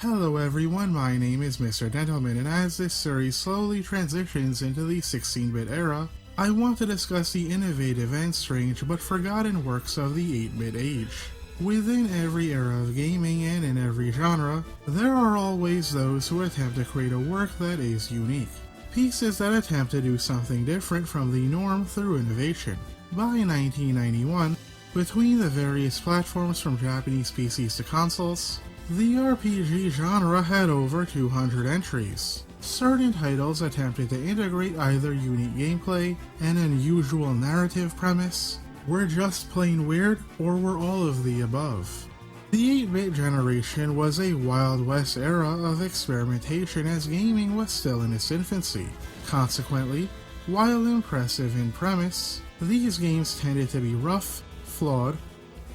Hello everyone, my name is Mr. Gentleman, and as this series slowly transitions into the 16-bit era, I want to discuss the innovative and strange but forgotten works of the 8-bit age. Within every era of gaming and in every genre, there are always those who attempt to create a work that is unique. Pieces that attempt to do something different from the norm through innovation. By 1991, between the various platforms from Japanese PCs to consoles, the RPG genre had over 200 entries. Certain titles attempted to integrate either unique gameplay, an unusual narrative premise, were just plain weird, or were all of the above. The 8-bit generation was a Wild West era of experimentation as gaming was still in its infancy. Consequently, while impressive in premise, these games tended to be rough, flawed,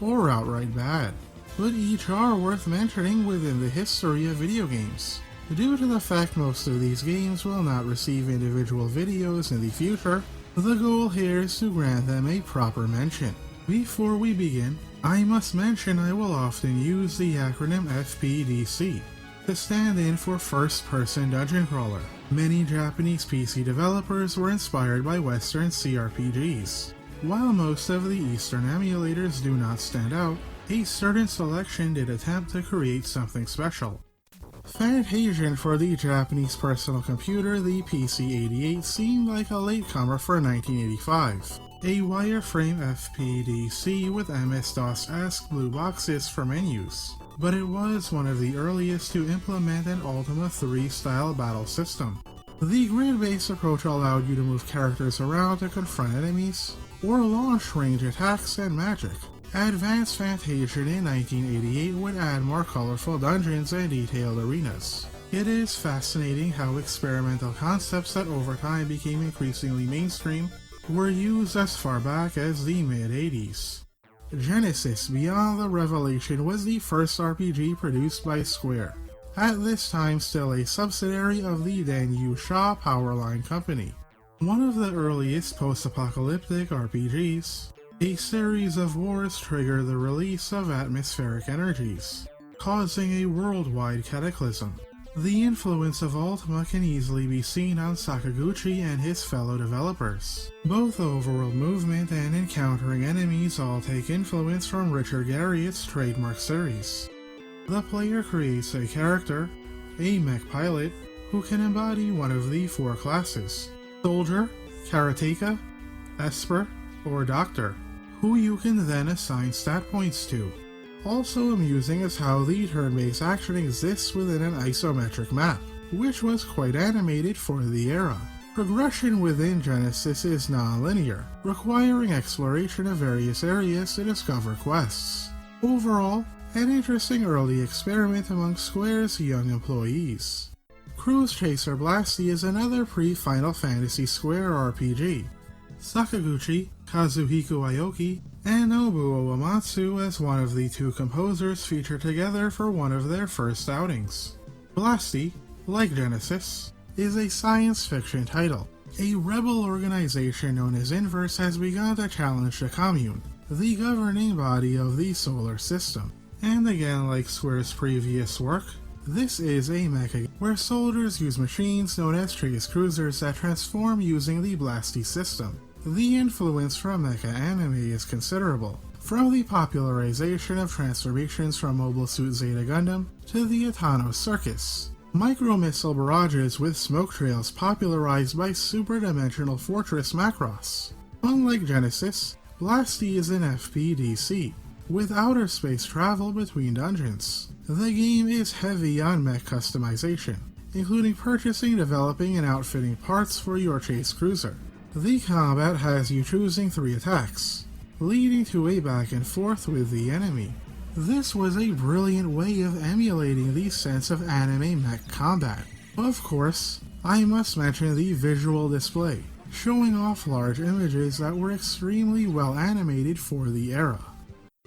or outright bad. But each are worth mentioning within the history of video games. Due to the fact most of these games will not receive individual videos in the future, the goal here is to grant them a proper mention. Before we begin, I must mention I will often use the acronym FPDC to stand in for First Person Dungeon Crawler. Many Japanese PC developers were inspired by Western CRPGs. While most of the Eastern emulators do not stand out, a certain selection did attempt to create something special. Fantasian for the Japanese personal computer, the PC-88 seemed like a latecomer for 1985. A wireframe FPDC with MS-DOS-esque blue boxes for menus. But it was one of the earliest to implement an Ultima 3 style battle system. The grid-based approach allowed you to move characters around to confront enemies, or launch range attacks and magic. Advanced Fantasian in 1988 would add more colorful dungeons and detailed arenas. It is fascinating how experimental concepts that over time became increasingly mainstream were used as far back as the mid-80s. Genesis Beyond the Revelation was the first RPG produced by Square, at this time still a subsidiary of the then Yu Sha Powerline Company. One of the earliest post-apocalyptic RPGs, a series of wars trigger the release of atmospheric energies, causing a worldwide cataclysm. The influence of Ultima can easily be seen on Sakaguchi and his fellow developers. Both overworld movement and encountering enemies all take influence from Richard Garriott's trademark series. The player creates a character, a mech pilot, who can embody one of the 4 classes: Soldier, Karateka, Esper, or Doctor, who you can then assign stat points to. Also amusing is how the turn-based action exists within an isometric map, which was quite animated for the era. Progression within Genesis is non-linear, requiring exploration of various areas to discover quests. Overall, an interesting early experiment among Square's young employees. Cruise Chaser Blasty is another pre-Final Fantasy Square RPG. Sakaguchi, Kazuhiko Aoki, and Nobuo Uematsu as one of the 2 composers featured together for one of their first outings. Blasty, like Genesis, is a science fiction title. A rebel organization known as Inverse has begun to challenge the Commune, the governing body of the solar system. And again, like Square's previous work, this is a mecha game where soldiers use machines known as Chase Cruisers that transform using the Blasty system. The influence from mecha anime is considerable, from the popularization of transformations from Mobile Suit Zeta Gundam to the Atano Circus. Micro-missile barrages with smoke trails popularized by Super-Dimensional Fortress Macross. Unlike Genesis, Blasty is an FPDC, with outer space travel between dungeons. The game is heavy on mech customization, including purchasing, developing, and outfitting parts for your chase cruiser. The combat has you choosing 3 attacks, leading to a back and forth with the enemy. This was a brilliant way of emulating the sense of anime mech combat. Of course, I must mention the visual display, showing off large images that were extremely well animated for the era.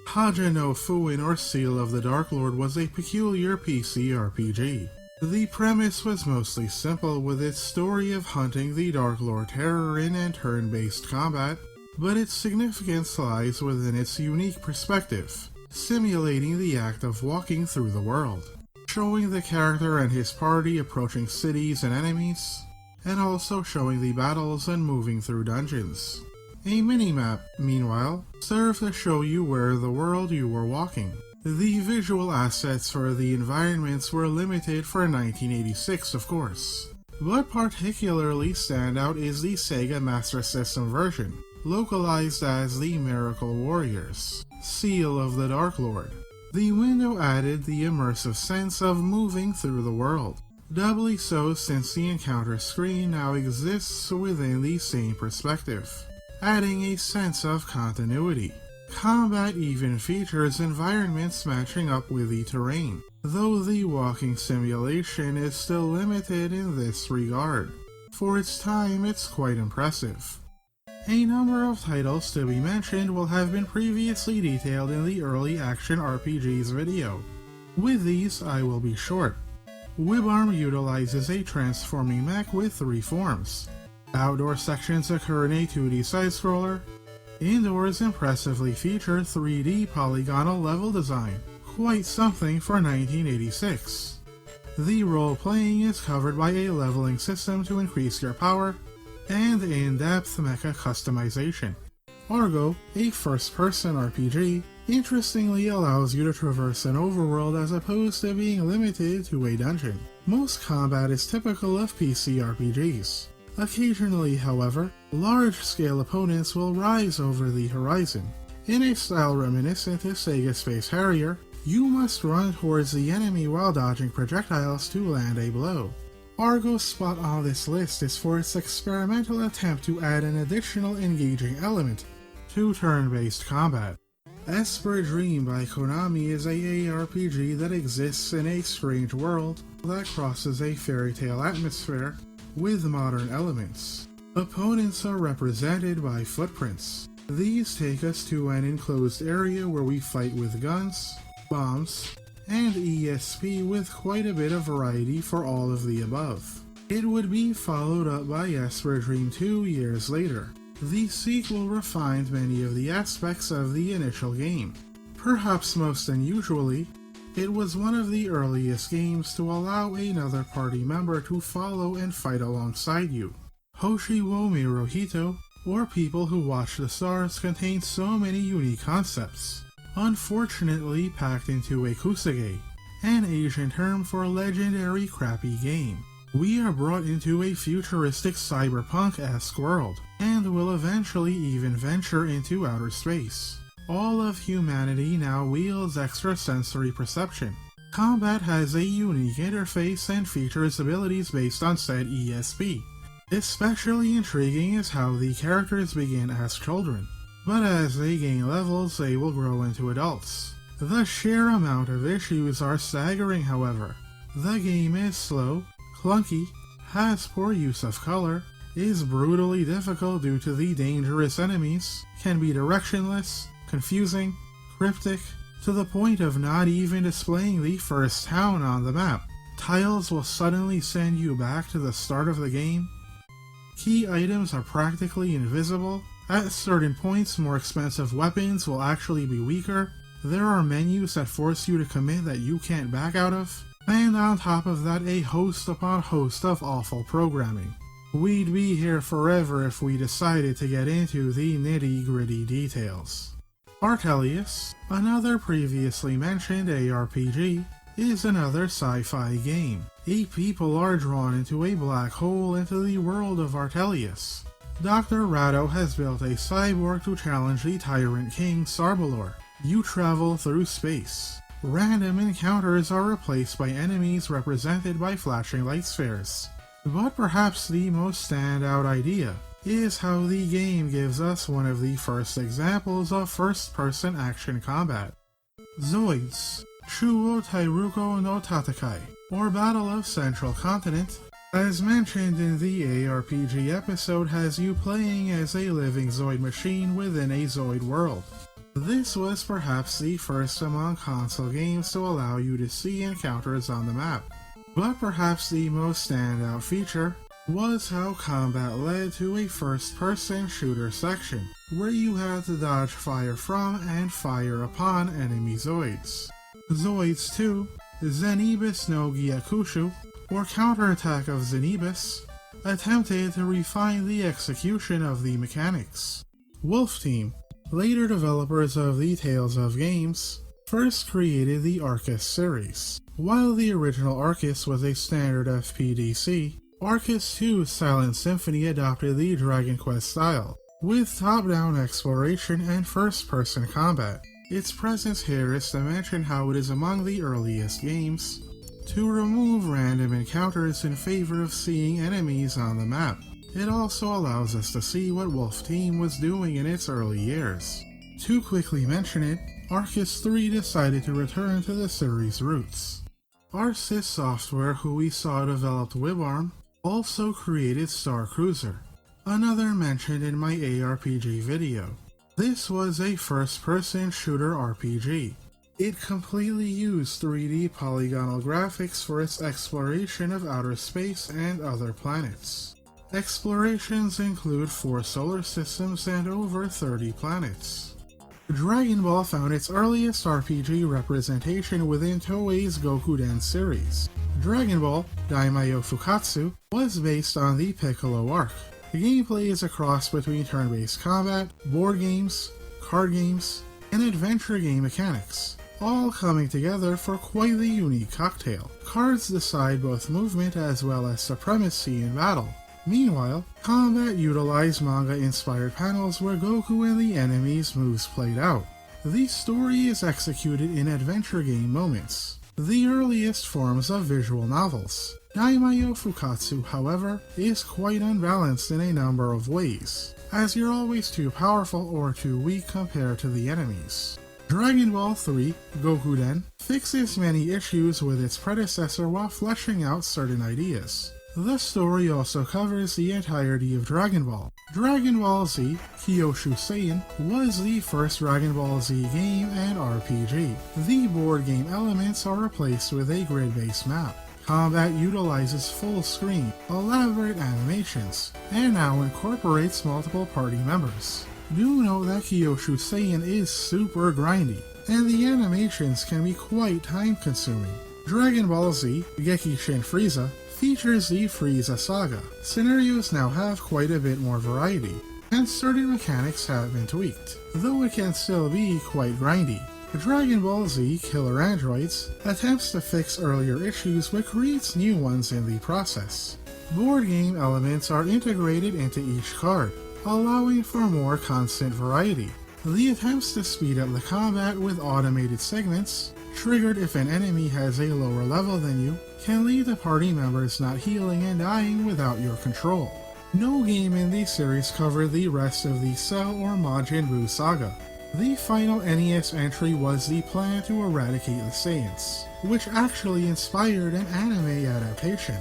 Haja no Fuin or Seal of the Dark Lord was a peculiar PC RPG. The premise was mostly simple, with its story of hunting the Dark Lord terror in and turn-based combat, but its significance lies within its unique perspective, simulating the act of walking through the world. showing the character and his party approaching cities and enemies, and also showing the battles and moving through dungeons. A minimap, meanwhile, served to show you where the world you were walking. The visual assets for the environments were limited for 1986, of course. What particularly stand out is the Sega Master System version, localized as the Miracle Warriors, Seal of the Dark Lord. The window added the immersive sense of moving through the world, doubly so since the encounter screen now exists within the same perspective, adding a sense of continuity. Combat even features environments matching up with the terrain, though the walking simulation is still limited in this regard. For its time, it's quite impressive. A number of titles to be mentioned will have been previously detailed in the early Action RPGs video. With these, I will be short. WibArm utilizes a transforming mech with 3 forms. Outdoor sections occur in a 2D side-scroller. Indoors impressively feature 3D polygonal level design, quite something for 1986. The role-playing is covered by a leveling system to increase your power, and in-depth mecha customization. Argo, a first-person RPG, interestingly allows you to traverse an overworld as opposed to being limited to a dungeon. Most combat is typical of PC RPGs. Occasionally, however, large-scale opponents will rise over the horizon. In a style reminiscent to Sega Space Harrier, you must run towards the enemy while dodging projectiles to land a blow. Argo's spot on this list is for its experimental attempt to add an additional engaging element to turn-based combat. Esper Dream by Konami is a ARPG that exists in a strange world that crosses a fairy tale atmosphere with modern elements. Opponents are represented by footprints. These take us to an enclosed area where we fight with guns, bombs, and ESP with quite a bit of variety for all of the above. It would be followed up by Esper Dream 2 years later. The sequel refined many of the aspects of the initial game. Perhaps most unusually, it was one of the earliest games to allow another party member to follow and fight alongside you. Hoshiyomi Rojito, or People Who Watch the Stars, contains so many unique concepts, unfortunately packed into a kusage, an Asian term for legendary crappy game. We are brought into a futuristic cyberpunk-esque world, and will eventually even venture into outer space. All of humanity now wields extrasensory perception. Combat has a unique interface and features abilities based on said ESP. Especially intriguing is how the characters begin as children, but as they gain levels they will grow into adults. The sheer amount of issues are staggering, however. The game is slow, clunky, has poor use of color, is brutally difficult due to the dangerous enemies, can be directionless, confusing, cryptic, to the point of not even displaying the first town on the map. Tiles will suddenly send you back to the start of the game. Key items are practically invisible. At certain points, more expensive weapons will actually be weaker. There are menus that force you to commit that you can't back out of. And on top of that, a host upon host of awful programming. We'd be here forever if we decided to get into the nitty-gritty details. Artelius, another previously mentioned ARPG, is another sci-fi game. 8 people are drawn into a black hole into the world of Artelius. Dr. Rado has built a cyborg to challenge the Tyrant King Sarbalor. You travel through space. Random encounters are replaced by enemies represented by flashing light spheres. But perhaps the most standout idea is how the game gives us one of the first examples of first-person action combat. Zoids, Shuo Tairuko no Tatakai, or Battle of Central Continent, as mentioned in the ARPG episode, has you playing as a living Zoid machine within a Zoid world. This was perhaps the first among console games to allow you to see encounters on the map. But perhaps the most standout feature was how combat led to a first-person shooter section, where you had to dodge fire from and fire upon enemy Zoids. Zoids 2, Zenibus no Gyakushu, or Counterattack of Zenibus, attempted to refine the execution of the mechanics. Wolf Team, later developers of the Tales of games, first created the Arcus series. While the original Arcus was a standard FPDC, Arcus II Silent Symphony adopted the Dragon Quest style, with top-down exploration and first-person combat. Its presence here is to mention how it is among the earliest games to remove random encounters in favor of seeing enemies on the map. It also allows us to see what Wolf Team was doing in its early years. To quickly mention it, Arcus III decided to return to the series' roots. Arcis Software, who we saw developed WibArm, also created Star Cruiser, another mentioned in my ARPG video. This was a first-person shooter RPG. It completely used 3D polygonal graphics for its exploration of outer space and other planets. Explorations include 4 solar systems and over 30 planets. Dragon Ball found its earliest RPG representation within Toei's Gokuden series. Dragon Ball Daimyo Fukatsu was based on the Piccolo arc. The gameplay is a cross between turn-based combat, board games, card games, and adventure game mechanics, all coming together for quite the unique cocktail. Cards decide both movement as well as supremacy in battle. Meanwhile, combat utilized manga-inspired panels where Goku and the enemy's moves played out. The story is executed in adventure game moments, the earliest forms of visual novels. Daimyo Fukatsu, however, is quite unbalanced in a number of ways, as you're always too powerful or too weak compared to the enemies. Dragon Ball 3 Gokuden fixes many issues with its predecessor while fleshing out certain ideas. The story also covers the entirety of Dragon Ball. Dragon Ball Z Kyoshu Seiin was the first Dragon Ball Z game and RPG. The board game elements are replaced with a grid-based map. Combat utilizes full screen, elaborate animations, and now incorporates multiple party members. Do note that Kyoshu Seiin is super grindy, and the animations can be quite time-consuming. Dragon Ball Z Gekishin Frieza features the Frieza Saga. Scenarios now have quite a bit more variety, and certain mechanics have been tweaked, though it can still be quite grindy. Dragon Ball Z Killer Androids attempts to fix earlier issues but creates new ones in the process. Board game elements are integrated into each card, allowing for more constant variety. The attempts to speed up the combat with automated segments, triggered if an enemy has a lower level than you, can lead to party members not healing and dying without your control. No game in the series covered the rest of the Cell or Majin Buu saga. The final NES entry was the plan to eradicate the Saiyans, which actually inspired an anime adaptation.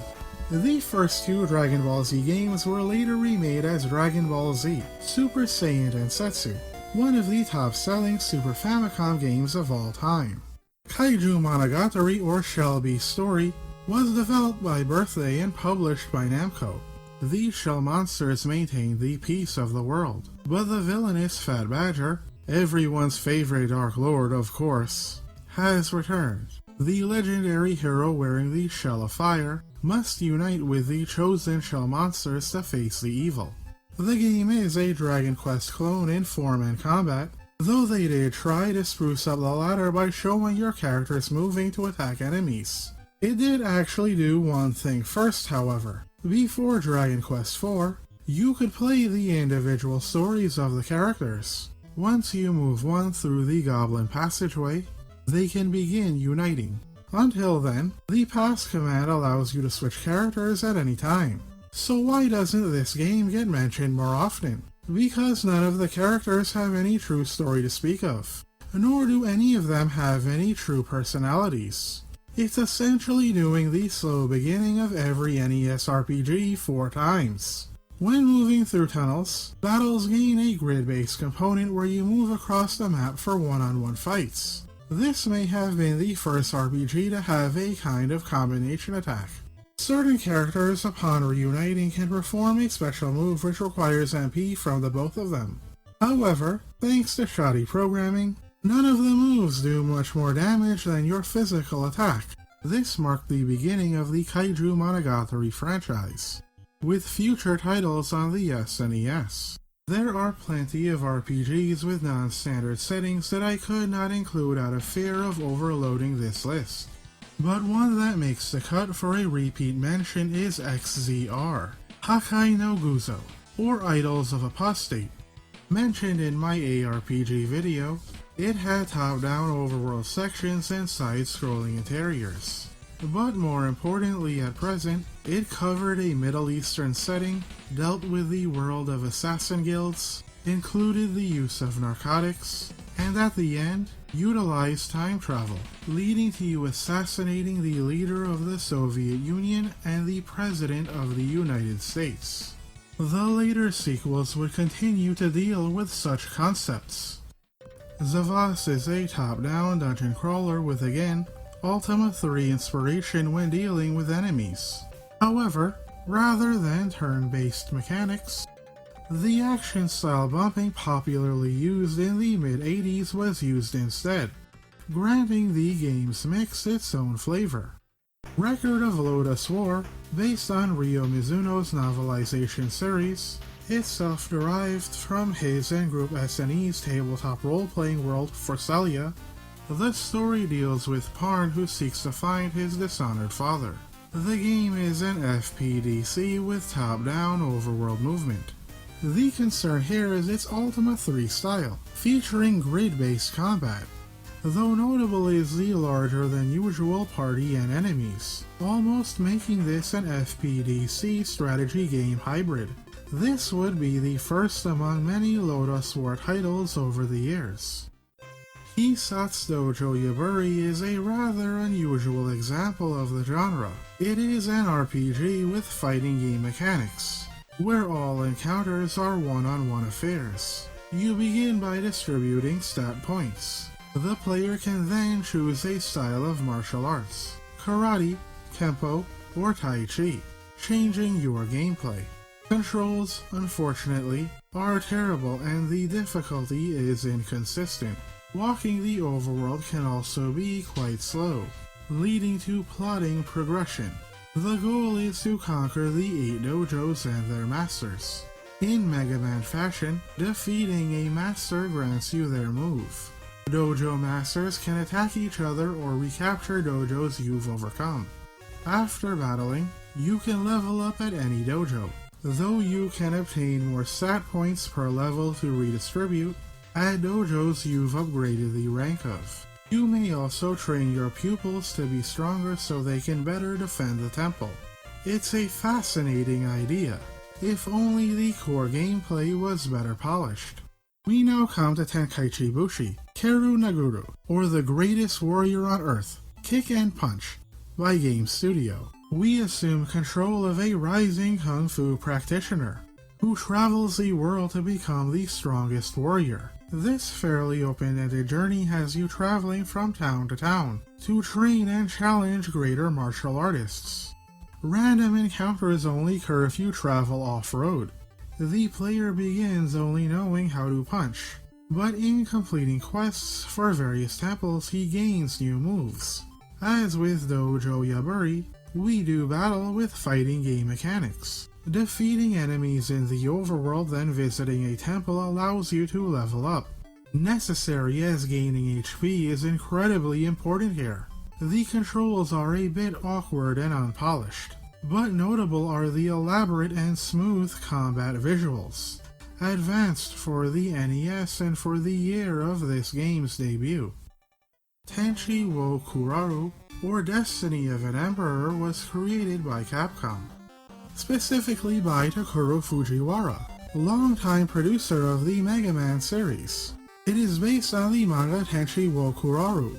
The first 2 Dragon Ball Z games were later remade as Dragon Ball Z Super Saiyan Densetsu, one of the top-selling Super Famicom games of all time. Kaiju Monogatari or Shell Beast Story was developed by Birthday and published by Namco. The shell monsters maintained the peace of the world, but the villainous Fat Badger, everyone's favorite Dark Lord of course, has returned. The legendary hero wearing the Shell of Fire must unite with the chosen shell monsters to face the evil. The game is a Dragon Quest clone in form and combat, though they did try to spruce up the latter by showing your characters moving to attack enemies. It did actually do one thing first, however. Before Dragon Quest IV, you could play the individual stories of the characters. Once you move one through the Goblin Passageway, they can begin uniting. Until then, the pass command allows you to switch characters at any time. So why doesn't this game get mentioned more often? Because none of the characters have any true story to speak of, nor do any of them have any true personalities. It's essentially doing the slow beginning of every NES RPG 4 times. When moving through tunnels, battles gain a grid-based component where you move across the map for one-on-one fights. This may have been the first RPG to have a kind of combination attack. Certain characters upon reuniting can perform a special move which requires MP from the both of them. However, thanks to shoddy programming, none of the moves do much more damage than your physical attack. This marked the beginning of the Kaiju Monogatari franchise, with future titles on the SNES. There are plenty of RPGs with non-standard settings that I could not include out of fear of overloading this list, but one that makes the cut for a repeat mention is XZR, Hakai no Guzo, or Idols of Apostate. Mentioned in my ARPG video, it had top-down overworld sections and side-scrolling interiors. But more importantly at present, it covered a Middle Eastern setting, dealt with the world of assassin guilds, included the use of narcotics, and at the end, utilized time travel, leading to you assassinating the leader of the Soviet Union and the President of the United States. The later sequels would continue to deal with such concepts. Zavas is a top-down dungeon crawler with, again, Ultima 3 inspiration when dealing with enemies. However, rather than turn-based mechanics, the action-style bumping popularly used in the mid-80s was used instead, granting the game's mix its own flavor. Record of Lotus War, based on Ryo Mizuno's novelization series, itself derived from his and Group SNE's tabletop role-playing world Pharsalia. The story deals with Parn who seeks to find his dishonored father. The game is an FPDC with top-down overworld movement. The concern here is its Ultima 3 style, featuring grid-based combat, though notable is the larger than usual party and enemies, almost making this an FPDC strategy game hybrid. This would be the first among many Lotus War titles over the years. Hisatsu Dojo Yaburi is a rather unusual example of the genre. It is an RPG with fighting game mechanics, where all encounters are one-on-one affairs. You begin by distributing stat points. The player can then choose a style of martial arts, karate, kempo, or tai chi, changing your gameplay. Controls, unfortunately, are terrible and the difficulty is inconsistent. Walking the overworld can also be quite slow, leading to plotting progression. The goal is to conquer the 8 dojos and their masters. In Mega Man fashion, defeating a master grants you their move. Dojo masters can attack each other or recapture dojos you've overcome. After battling, you can level up at any dojo, though you can obtain more stat points per level to redistribute at dojos you've upgraded the rank of. You may also train your pupils to be stronger so they can better defend the temple. It's a fascinating idea, if only the core gameplay was better polished. We now come to Tenkaichi Bushi, Keru Naguru, or the greatest warrior on earth, Kick and Punch, by Game Studio. We assume control of a rising kung fu practitioner, who travels the world to become the strongest warrior. This fairly open-ended journey has you traveling from town to town, to train and challenge greater martial artists. Random encounters only occur if you travel off-road. The player begins only knowing how to punch, but in completing quests for various temples he gains new moves. As with Dojo Yaburi, we do battle with fighting game mechanics. Defeating enemies in the overworld then visiting a temple allows you to level up. Necessary as gaining HP is incredibly important here. The controls are a bit awkward and unpolished, but notable are the elaborate and smooth combat visuals, advanced for the NES and for the year of this game's debut. Tenchi wo Kuraru, or Destiny of an Emperor, was created by Capcom, specifically by Takuro Fujiwara, longtime producer of the Mega Man series. It is based on the manga Tenchi wo Kuraru,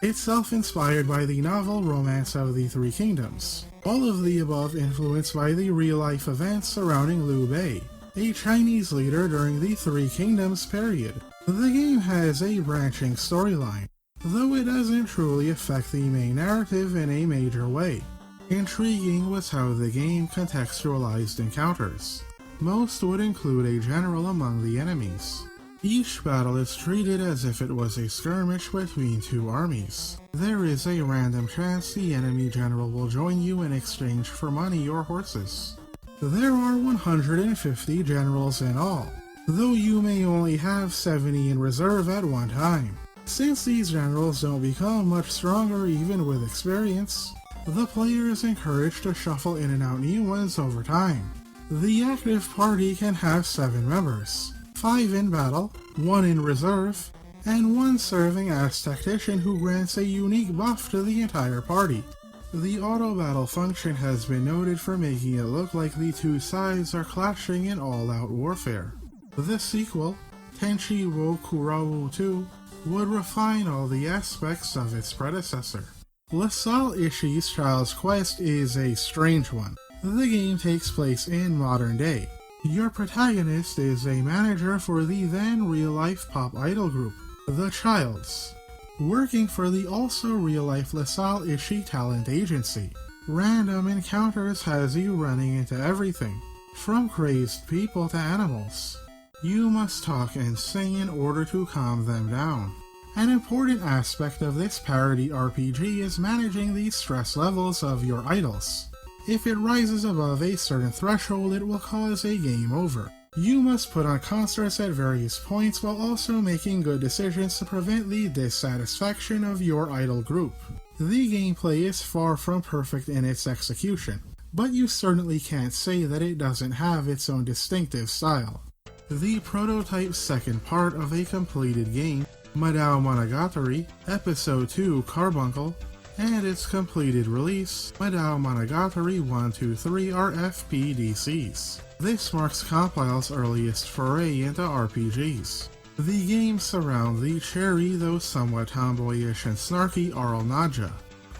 itself inspired by the novel Romance of the Three Kingdoms. All of the above influenced by the real-life events surrounding Liu Bei, a Chinese leader during the Three Kingdoms period. The game has a branching storyline, though it doesn't truly affect the main narrative in a major way. Intriguing was how the game contextualized encounters. Most would include a general among the enemies. Each battle is treated as if it was a skirmish between two armies. There is a random chance the enemy general will join you in exchange for money or horses. There are 150 generals in all, though you may only have 70 in reserve at one time. Since these generals don't become much stronger even with experience, the player is encouraged to shuffle in and out new ones over time. The active party can have 7 members, 5 in battle, 1 in reserve, and 1 serving as tactician who grants a unique buff to the entire party. The auto-battle function has been noted for making it look like the two sides are clashing in all-out warfare. The sequel, Tenchi wo Kurawo 2, would refine all the aspects of its predecessor. LaSalle Ishii's Child's Quest is a strange one. The game takes place in modern day. Your protagonist is a manager for the then real-life pop idol group, The Childs, working for the also real-life LaSalle Ishii talent agency. Random encounters has you running into everything, from crazed people to animals. You must talk and sing in order to calm them down. An important aspect of this parody RPG is managing the stress levels of your idols. If it rises above a certain threshold, it will cause a game over. You must put on concerts at various points while also making good decisions to prevent the dissatisfaction of your idol group. The gameplay is far from perfect in its execution, but you certainly can't say that it doesn't have its own distinctive style. The prototype second part of a completed game, Madao Monogatari, Episode 2 Carbuncle, and its completed release, Madao Monogatari 1, 2, 3 are FPDCs. This marks Compile's earliest foray into RPGs. The games surround the cherry though somewhat tomboyish and snarky Arl Nadja,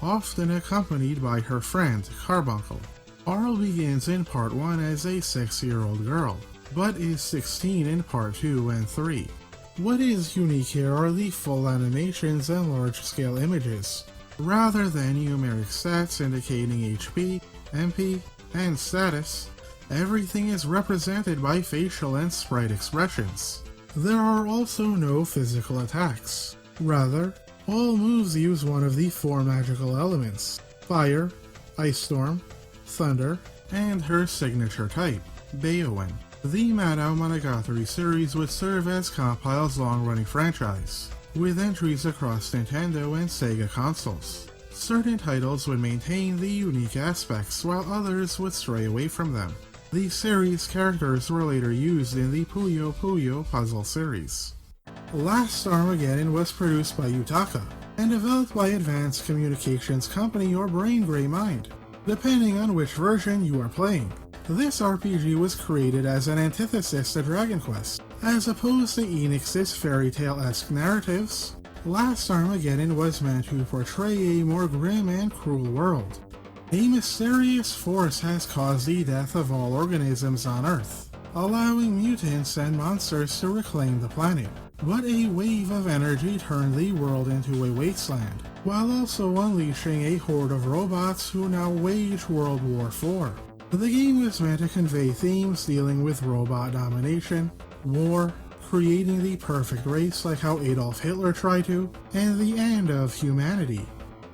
often accompanied by her friend Carbuncle. Arl begins in Part 1 as a 6-year-old girl, but is 16 in Part 2 and 3. What is unique here are the full animations and large-scale images, rather than numeric stats indicating HP, MP, and status. Everything is represented by facial and sprite expressions. There are also no physical attacks. Rather, all moves use one of the 4 magical elements: fire, ice storm, thunder, and her signature type, Beiouan. The Madao Monogatari series would serve as Compile's long-running franchise, with entries across Nintendo and Sega consoles. Certain titles would maintain the unique aspects, while others would stray away from them. The series' characters were later used in the Puyo Puyo puzzle series. Last Armageddon was produced by Yutaka, and developed by Advanced Communications Company or Brain Gray Mind, depending on which version you are playing. This RPG was created as an antithesis to Dragon Quest. As opposed to Enix's fairy tale-esque narratives, Last Armageddon was meant to portray a more grim and cruel world. A mysterious force has caused the death of all organisms on Earth, allowing mutants and monsters to reclaim the planet. But a wave of energy turned the world into a wasteland, while also unleashing a horde of robots who now wage World War IV. The game was meant to convey themes dealing with robot domination, war, creating the perfect race like how Adolf Hitler tried to, and the end of humanity.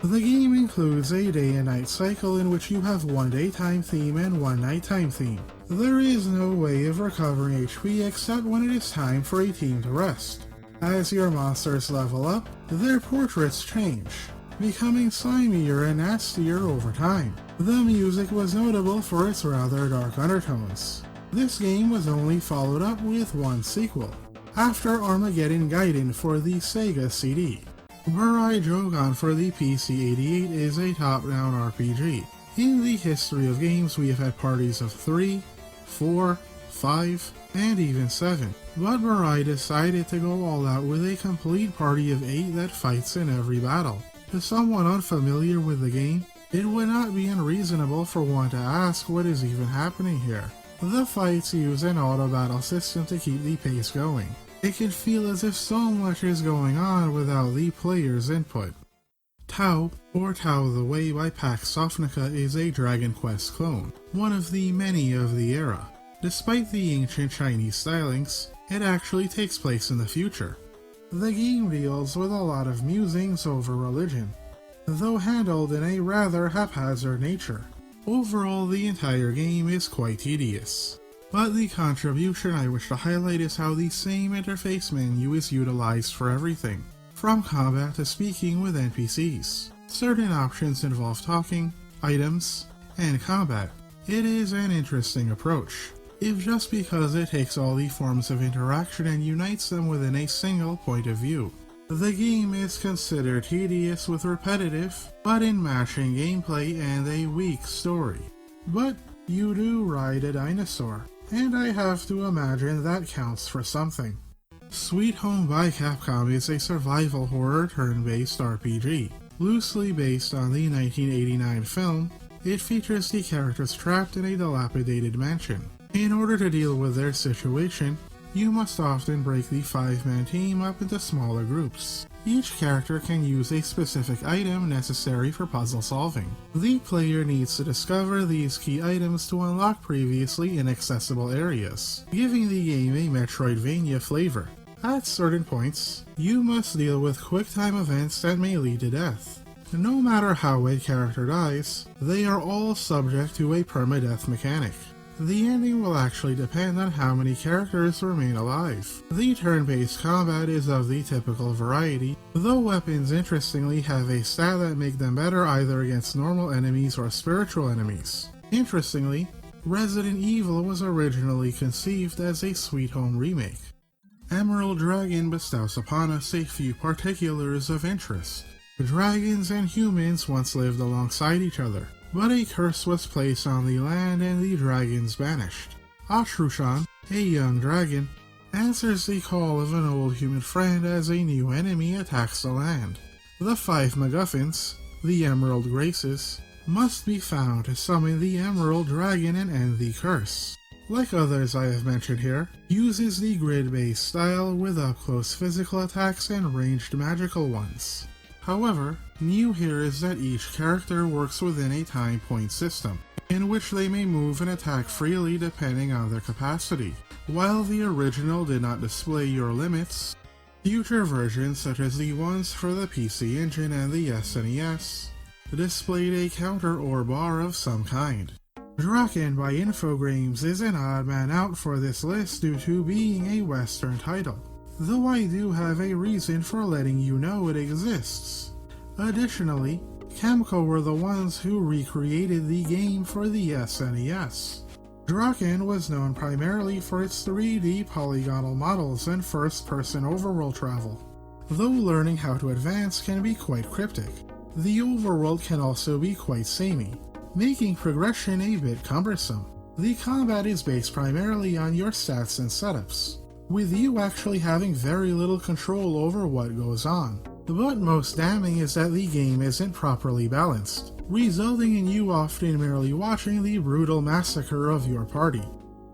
The game includes a day and night cycle in which you have one daytime theme and one nighttime theme. There is no way of recovering HP except when it is time for a team to rest. As your monsters level up, their portraits change, becoming slimier and nastier over time. The music was notable for its rather dark undertones. This game was only followed up with one sequel, after Armageddon Gaiden for the Sega CD. Burai Jogan for the PC-88 is a top-down RPG. In the history of games, we have had parties of 3, 4, 5, and even 7, but Burai decided to go all out with a complete party of 8 that fights in every battle. To someone unfamiliar with the game, it would not be unreasonable for one to ask what is even happening here. The fights use an auto-battle system to keep the pace going. It can feel as if so much is going on without the player's input. Tau, or Tau the Way by Pax Sofnica, is a Dragon Quest clone, one of the many of the era. Despite the ancient Chinese stylings, It actually takes place in the future. The game deals with a lot of musings over religion, though handled in a rather haphazard nature. Overall, the entire game is quite tedious. But the contribution I wish to highlight is how the same interface menu is utilized for everything, from combat to speaking with NPCs. Certain options involve talking, items, and combat. It is an interesting approach, if just because it takes all the forms of interaction and unites them within a single point of view. The game is considered tedious with repetitive, but in mashing gameplay and a weak story. But you do ride a dinosaur, and I have to imagine that counts for something. Sweet Home by Capcom is a survival horror turn-based RPG. Loosely based on the 1989 film, it features the characters trapped in a dilapidated mansion. In order to deal with their situation, you must often break the 5-man team up into smaller groups. Each character can use a specific item necessary for puzzle solving. The player needs to discover these key items to unlock previously inaccessible areas, giving the game a Metroidvania flavor. At certain points, you must deal with quick-time events that may lead to death. No matter how a character dies, they are all subject to a permadeath mechanic. The ending will actually depend on how many characters remain alive. The turn-based combat is of the typical variety, though weapons interestingly have a stat that make them better either against normal enemies or spiritual enemies. Interestingly, Resident Evil was originally conceived as a Sweet Home remake. Emerald Dragon bestows upon us a few particulars of interest. Dragons and humans once lived alongside each other, but a curse was placed on the land and the dragons vanished. Atrushan, a young dragon, answers the call of an old human friend as a new enemy attacks the land. The 5 MacGuffins, the Emerald Graces, must be found to summon the Emerald Dragon and end the curse. Like others I have mentioned here, uses the grid-based style with up-close physical attacks and ranged magical ones. However, new here is that each character works within a time point system, in which they may move and attack freely depending on their capacity. While the original did not display your limits, future versions such as the ones for the PC Engine and the SNES displayed a counter or bar of some kind. Draken by Infogrames is an odd man out for this list due to being a Western title, though I do have a reason for letting you know it exists. Additionally, Kemco were the ones who recreated the game for the SNES. Draken was known primarily for its 3D polygonal models and first-person overworld travel, though learning how to advance can be quite cryptic. The overworld can also be quite samey, making progression a bit cumbersome. The combat is based primarily on your stats and setups, with you actually having very little control over what goes on. But most damning is that the game isn't properly balanced, resulting in you often merely watching the brutal massacre of your party.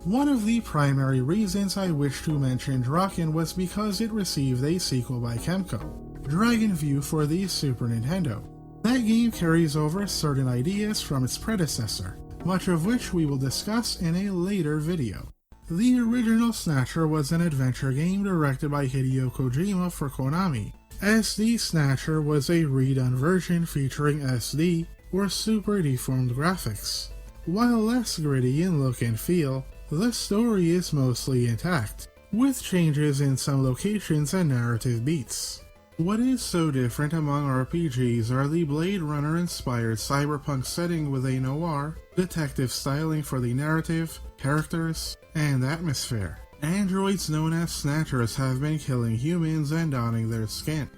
One of the primary reasons I wish to mention Draken was because it received a sequel by Kemco, Dragon View for the Super Nintendo. That game carries over certain ideas from its predecessor, much of which we will discuss in a later video. The original Snatcher was an adventure game directed by Hideo Kojima for Konami. SD Snatcher was a redone version featuring SD, or super deformed graphics. While less gritty in look and feel, the story is mostly intact, with changes in some locations and narrative beats. What is so different among RPGs are the Blade Runner-inspired cyberpunk setting with a noir, detective styling for the narrative, characters, and atmosphere. Androids known as Snatchers have been killing humans and donning their skin.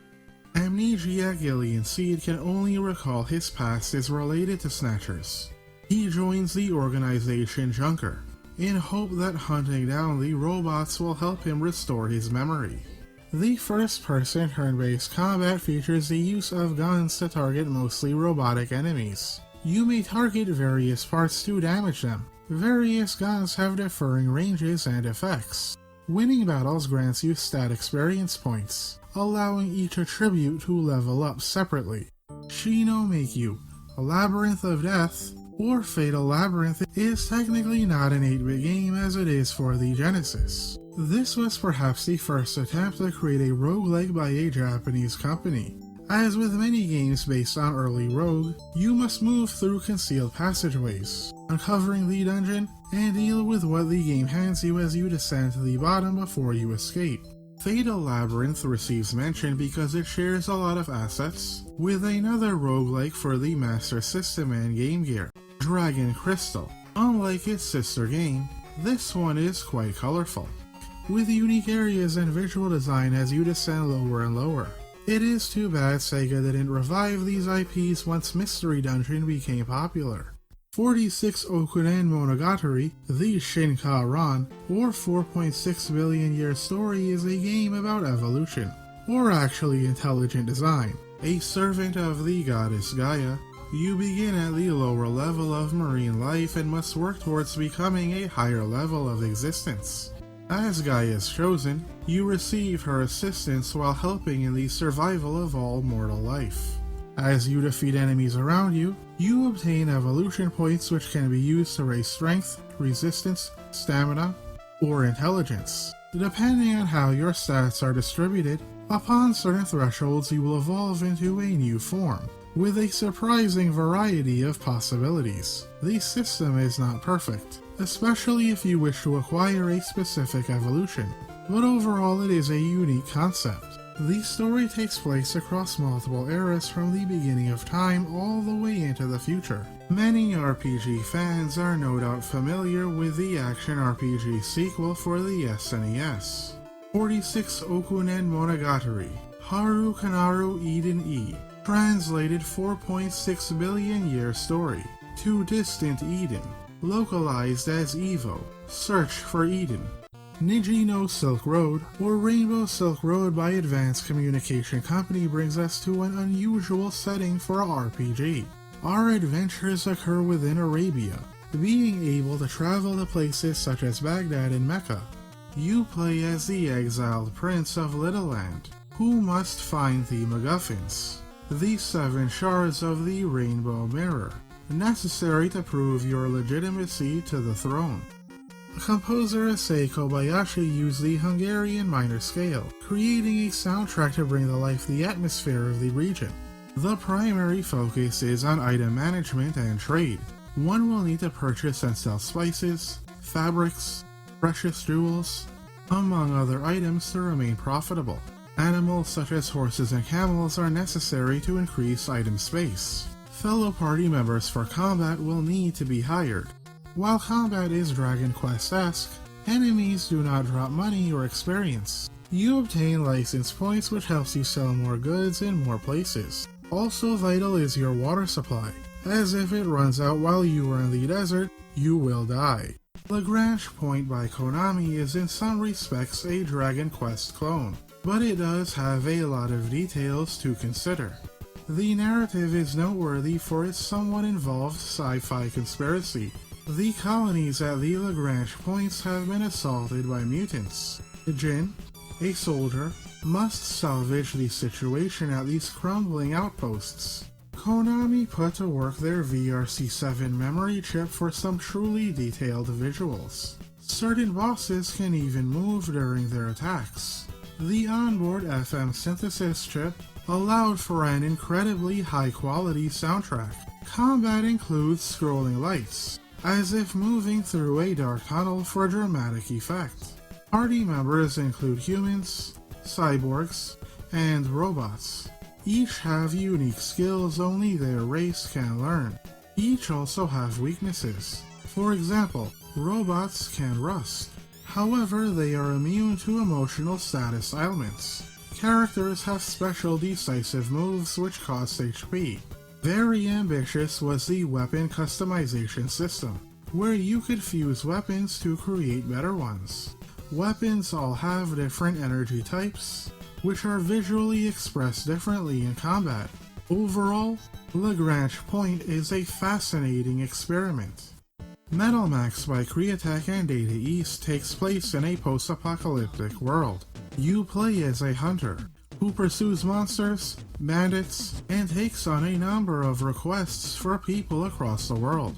Amnesiac Alien Seed can only recall his past is related to Snatchers. He joins the organization Junker, in hope that hunting down the robots will help him restore his memory. The first-person turn-based combat features the use of guns to target mostly robotic enemies. You may target various parts to damage them. Various guns have differing ranges and effects. Winning battles grants you stat experience points, allowing each attribute to level up separately. Shino Make You, a Labyrinth of Death, or Fatal Labyrinth is technically not an 8-bit game as it is for the Genesis. This was perhaps the first attempt to create a roguelike by a Japanese company. As with many games based on early Rogue, you must move through concealed passageways, uncovering the dungeon, and deal with what the game hands you as you descend to the bottom before you escape. Fatal Labyrinth receives mention because it shares a lot of assets with another roguelike for the Master System and Game Gear, Dragon Crystal. Unlike its sister game, this one is quite colorful, with unique areas and visual design as you descend lower and lower. It is too bad Sega didn't revive these IPs once Mystery Dungeon became popular. 46 Okunen Monogatari, the Shinka-ran, or 4.6 billion year story is a game about evolution, or actually intelligent design. A servant of the goddess Gaia, you begin at the lower level of marine life and must work towards becoming a higher level of existence. As Gaia's chosen, you receive her assistance while helping in the survival of all mortal life. As you defeat enemies around you, you obtain evolution points which can be used to raise strength, resistance, stamina, or intelligence. Depending on how your stats are distributed, upon certain thresholds you will evolve into a new form, with a surprising variety of possibilities. The system is not perfect, especially if you wish to acquire a specific evolution, but overall it is a unique concept. The story takes place across multiple eras from the beginning of time all the way into the future. Many RPG fans are no doubt familiar with the action RPG sequel for the SNES. 46 Okunen Monogatari, Haru Kanaru Eden E, translated 4.6 billion year story, To Distant Eden, localized as Evo, Search for Eden. Niji no Silk Road, or Rainbow Silk Road by Advanced Communication Company, brings us to an unusual setting for an RPG. Our adventures occur within Arabia, being able to travel to places such as Baghdad and Mecca. You play as the exiled prince of Little Land, who must find the MacGuffins, the 7 shards of the Rainbow Mirror, necessary to prove your legitimacy to the throne. Composer Issei Kobayashi used the Hungarian minor scale, creating a soundtrack to bring to life the atmosphere of the region. The primary focus is on item management and trade. One will need to purchase and sell spices, fabrics, precious jewels, among other items to remain profitable. Animals such as horses and camels are necessary to increase item space. Fellow party members for combat will need to be hired. While combat is Dragon Quest-esque, enemies do not drop money or experience. You obtain license points which helps you sell more goods in more places. Also vital is your water supply, as if it runs out while you are in the desert, you will die. Lagrange Point by Konami is in some respects a Dragon Quest clone, but it does have a lot of details to consider. The narrative is noteworthy for its somewhat involved sci-fi conspiracy. The colonies at the Lagrange points have been assaulted by mutants. Jin, a soldier, must salvage the situation at these crumbling outposts. Konami put to work their VRC7 memory chip for some truly detailed visuals. Certain bosses can even move during their attacks. The onboard FM synthesis chip allowed for an incredibly high-quality soundtrack. Combat includes scrolling lights, as if moving through a dark tunnel for dramatic effect. Party members include humans, cyborgs, and robots. Each have unique skills only their race can learn. Each also have weaknesses. For example, robots can rust. However, they are immune to emotional status ailments. Characters have special decisive moves which cost HP. Very ambitious was the weapon customization system, where you could fuse weapons to create better ones. Weapons all have different energy types, which are visually expressed differently in combat. Overall, Lagrange Point is a fascinating experiment. Metal Max by Createch and Data East takes place in a post-apocalyptic world. You play as a hunter, who pursues monsters, bandits, and takes on a number of requests for people across the world.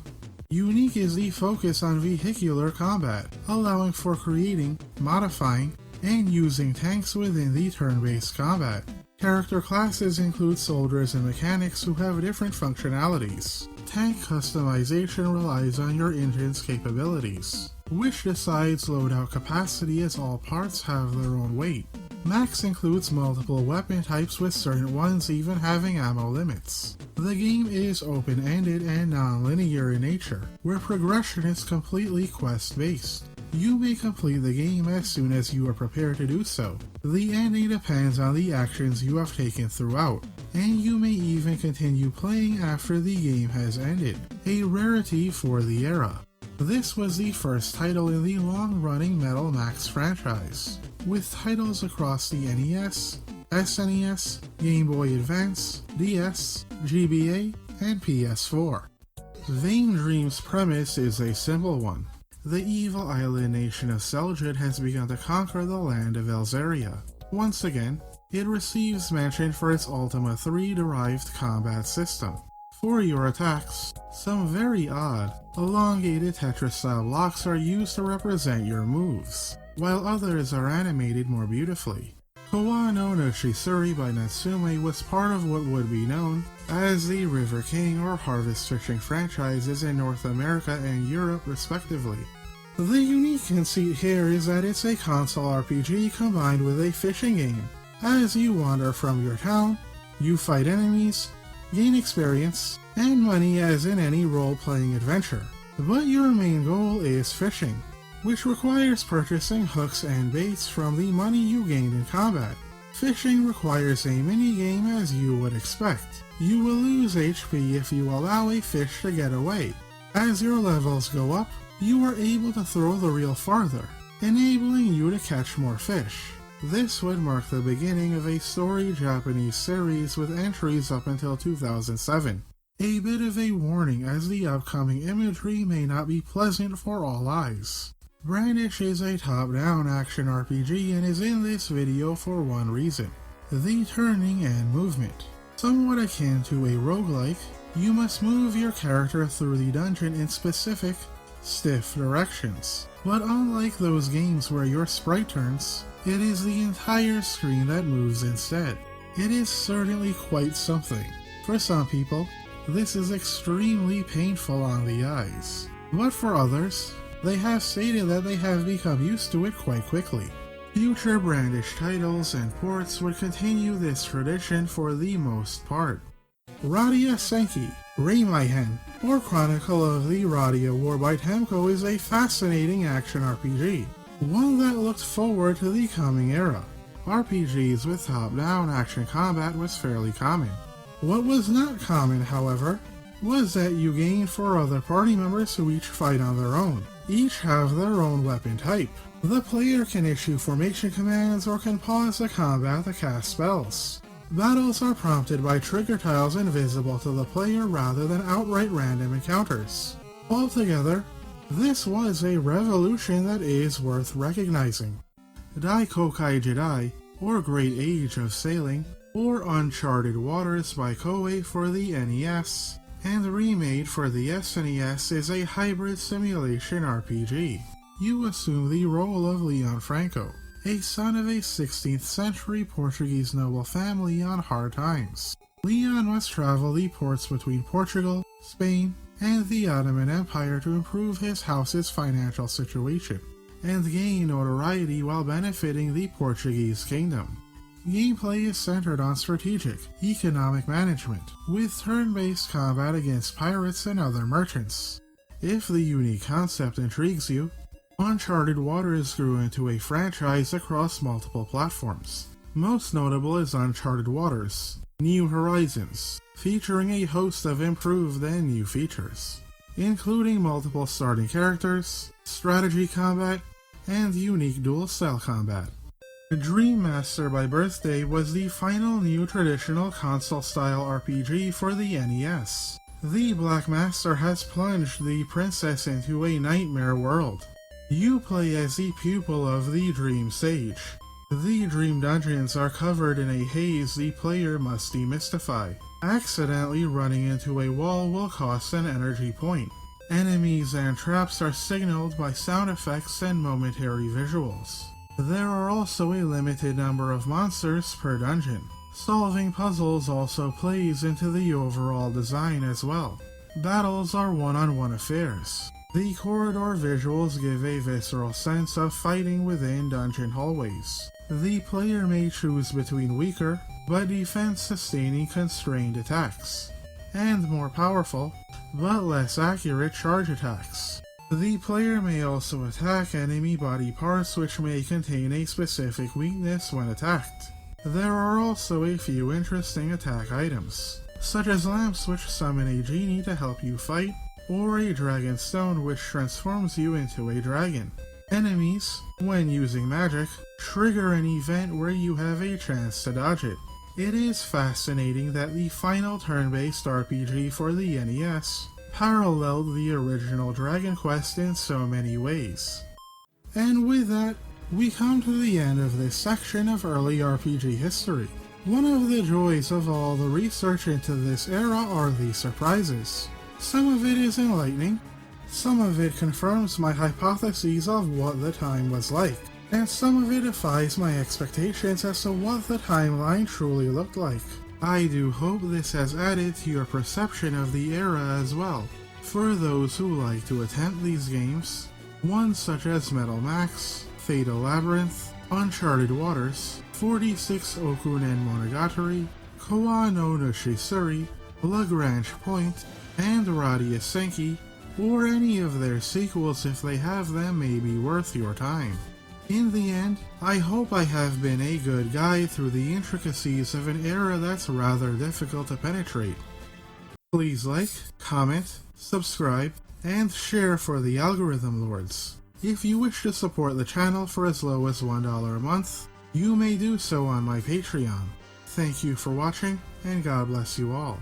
Unique is the focus on vehicular combat, allowing for creating, modifying, and using tanks within the turn-based combat. Character classes include soldiers and mechanics who have different functionalities. Tank customization relies on your engine's capabilities, which decides loadout capacity as all parts have their own weight. Max includes multiple weapon types, with certain ones even having ammo limits. The game is open-ended and non-linear in nature, where progression is completely quest-based. You may complete the game as soon as you are prepared to do so. The ending depends on the actions you have taken throughout, and you may even continue playing after the game has ended, a rarity for the era. This was the first title in the long-running Metal Max franchise, with titles across the NES, SNES, Game Boy Advance, DS, GBA, and PS4. Vain Dream's premise is a simple one. The evil island nation of Seljit has begun to conquer the land of Elzaria. Once again, it receives mention for its Ultima 3 derived combat system. For your attacks, some very odd, elongated Tetris-style blocks are used to represent your moves, while others are animated more beautifully. Kawano no Shisuri by Natsume was part of what would be known as the River King or Harvest Fishing franchises in North America and Europe respectively. The unique conceit here is that it's a console RPG combined with a fishing game. As you wander from your town, you fight enemies, gain experience, and money as in any role-playing adventure. But your main goal is fishing, which requires purchasing hooks and baits from the money you gained in combat. Fishing requires a mini-game as you would expect. You will lose HP if you allow a fish to get away. As your levels go up, you are able to throw the reel farther, enabling you to catch more fish. This would mark the beginning of a storied Japanese series with entries up until 2007. A bit of a warning as the upcoming imagery may not be pleasant for all eyes. Brandish is a top-down action RPG and is in this video for one reason: the turning and movement. Somewhat akin to a roguelike, you must move your character through the dungeon in specific, stiff directions. But unlike those games where your sprite turns, it is the entire screen that moves instead. It is certainly quite something. For some people, this is extremely painful on the eyes, but for others, they have stated that they have become used to it quite quickly. Future Brandish titles and ports would continue this tradition for the most part. Radia Senki, Reimaihen, or Chronicle of the Radia War by Temco is a fascinating action RPG, one that looked forward to the coming era. RPGs with top-down action combat was fairly common. What was not common, however, was that you gained 4 other party members who each fight on their own. Each have their own weapon type. The player can issue formation commands or can pause the combat to cast spells. Battles are prompted by trigger tiles invisible to the player rather than outright random encounters. Altogether, this was a revolution that is worth recognizing. Daikokai Jidai, or Great Age of Sailing, or Uncharted Waters by Koei for the NES, and remade for the SNES, is a hybrid simulation RPG. You assume the role of Leon Franco, a son of a 16th century Portuguese noble family on hard times. Leon must travel the ports between Portugal, Spain, and the Ottoman Empire to improve his house's financial situation, and gain notoriety while benefiting the Portuguese kingdom. Gameplay is centered on strategic, economic management, with turn-based combat against pirates and other merchants. If the unique concept intrigues you, Uncharted Waters grew into a franchise across multiple platforms. Most notable is Uncharted Waters: New Horizons, featuring a host of improved and new features, including multiple starting characters, strategy combat, and unique dual-style combat. Dream Master by Birthday was the final new traditional console-style RPG for the NES. The Black Master has plunged the princess into a nightmare world. You play as the pupil of the Dream Sage, The dream dungeons are covered in a haze the player must demystify. Accidentally running into a wall will cost an energy point. Enemies and traps are signaled by sound effects and momentary visuals. There are also a limited number of monsters per dungeon. Solving puzzles also plays into the overall design as well. Battles are one-on-one affairs. The corridor visuals give a visceral sense of fighting within dungeon hallways. The player may choose between weaker, but defense-sustaining constrained attacks, and more powerful, but less accurate charge attacks. The player may also attack enemy body parts which may contain a specific weakness when attacked. There are also a few interesting attack items, such as lamps which summon a genie to help you fight, or a dragon stone which transforms you into a dragon. Enemies, when using magic, trigger an event where you have a chance to dodge it. It is fascinating that the final turn-based RPG for the NES paralleled the original Dragon Quest in so many ways. And with that, we come to the end of this section of early RPG history. One of the joys of all the research into this era are the surprises. Some of it is enlightening, some of it confirms my hypotheses of what the time was like, and some of it defies my expectations as to what the timeline truly looked like. I do hope this has added to your perception of the era as well. For those who like to attempt these games, ones such as Metal Max, Fatal Labyrinth, Uncharted Waters, 46 Okunen Monogatari, Kowa no Nushisuri, Lagrange Point, and Radius Senki, or any of their sequels if they have them, may be worth your time. In the end, I hope I have been a good guide through the intricacies of an era that's rather difficult to penetrate. Please like, comment, subscribe, and share for the algorithm lords. If you wish to support the channel for as low as $1 a month, you may do so on my Patreon. Thank you for watching, and God bless you all.